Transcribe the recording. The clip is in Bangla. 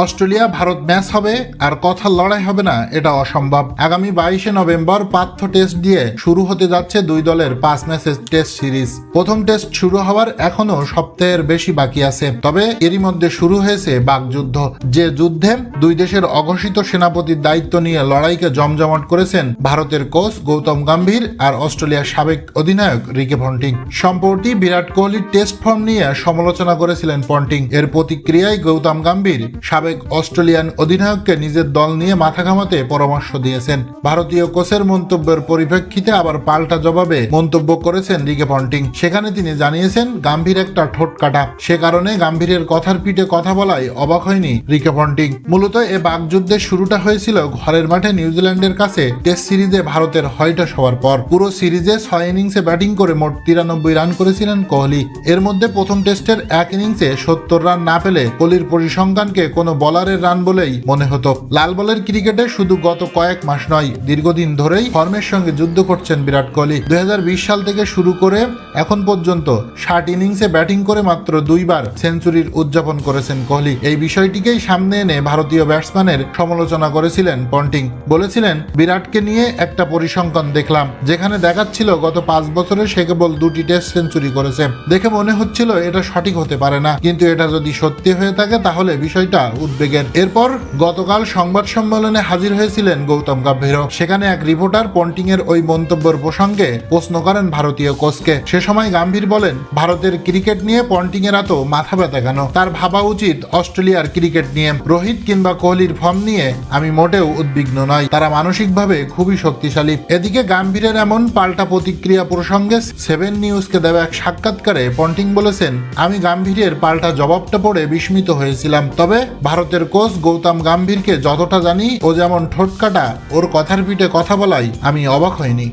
অস্ট্রেলিয়া ভারত ম্যাচ হবে আর কথার লড়াই হবে না, এটা অসম্ভব। আগামী 22শে নভেম্বর পার্থ টেস্ট দিয়ে শুরু হতে যাচ্ছে দুই দলের 5 ম্যাচের টেস্ট সিরিজ। প্রথম টেস্ট শুরু হওয়ার এখনো সপ্তাহের বেশি বাকি আছে, তবে এরই মধ্যে শুরু হয়েছে বাকযুদ্ধ। যে যুদ্ধে দুই দেশের অঘোষিত সেনাপতির দায়িত্ব নিয়ে লড়াইকে জমজমাট করেছেন ভারতের কোচ গৌতম গম্ভীর আর অস্ট্রেলিয়ার সাবেক অধিনায়ক রিকি পন্টিং। সম্প্রতি বিরাট কোহলির টেস্ট ফর্ম নিয়ে সমালোচনা করেছিলেন পন্টিং। এর প্রতিক্রিয়ায় গৌতম গম্ভীর সাবেক অস্ট্রেলিয়ান অধিনায়ককে নিজের দল নিয়ে মাথা ঘামাতে পরামর্শ দিয়েছেন। ভারতীয় কোচের মন্তব্যের পরিপ্রেক্ষিতে আবার পাল্টা জবাবে মন্তব্য করেছেন রিকি পন্টিং। সেখানে তিনি জানিয়েছেন গম্ভীর একটা ঠোঁট কাটা, সে কারণে গম্ভীরের কথার পিঠে কথা বলায় অবাক হয়নি রিকি পন্টিং। মূলত এ বাকযুদ্ধের শুরুটা হয়েছিল ঘরের মাঠে নিউজিল্যান্ডের কাছে টেস্ট সিরিজে ভারতের হয়টস হওয়ার পর। পুরো সিরিজে 6 ইনিংসে ব্যাটিং করে মোট 93 রান করেছিলেন কোহলি। এর মধ্যে প্রথম টেস্টের এক ইনিংসে 70 রান না পেলে কোহলির পরিসংখ্যানকে কোনো বলারের রান বলেই মনে হতো। লাল বলের ক্রিকেটে শুধু গত কয়েক মাস নয়, দীর্ঘদিন ধরেই ফর্মের সঙ্গে যুদ্ধ করছেন বিরাট কোহলি। 2020 সাল থেকে শুরু করে এখন পর্যন্ত 60 ইনিংসে ব্যাটিং করে মাত্র 2 বার সেঞ্চুরির উদযাপন করেছেন কোহলি। এই বিষয়টিকেই সামনে এনে ভারতীয় ব্যাটসম্যানের সমালোচনা করেছিলেন পন্টিং। বলেছিলেন, বিরাটকে নিয়ে একটা পরিসংখ্যান দেখলাম, যেখানে দেখাচ্ছিল গত 5 বছরে সে কেবল 2টি টেস্ট সেঞ্চুরি করেছে। দেখে মনে হচ্ছিল এটা সঠিক হতে পারে না, কিন্তু এটা যদি সত্যি হয়ে থাকে তাহলে বিষয়টা উদ্বেগের। এরপর গতকাল সংবাদ সম্মেলনে হাজির হয়েছিলেন গৌতম গম্ভীর। সেখানে এক রিপোর্টার পন্টিং এর ওই মন্তব্যের প্রসঙ্গে প্রশ্ন করেন ভারতীয় কোচকে। সে সময় গম্ভীর বলেন, ভারতের ক্রিকেট নিয়ে পন্টিং এর এত মাথা ব্যথা কেন? তার ভাবা উচিত অস্ট্রেলিয়ার ক্রিকেট নিয়ে। রোহিত কিংবা কোহলির ফর্ম নিয়ে আমি মোটেও উদ্বিগ্ন নই, তারা মানসিকভাবে খুবই শক্তিশালী। এদিকে গম্ভীরের এমন পাল্টা প্রতিক্রিয়া প্রসঙ্গে 7 নিউজকে দেওয়া এক সাক্ষাৎকারে পন্টিং বলেছেন, আমি গম্ভীরের পাল্টা জবাবটা পড়ে বিস্মিত হয়েছিলাম। তবে ভারতের কোচ গৌতম গম্ভীরকে যতটা জানি, ও যেমন ঠোঁট কাটা, ওর কথার পিঠে কথা বলাই আমি অবাক হইনি।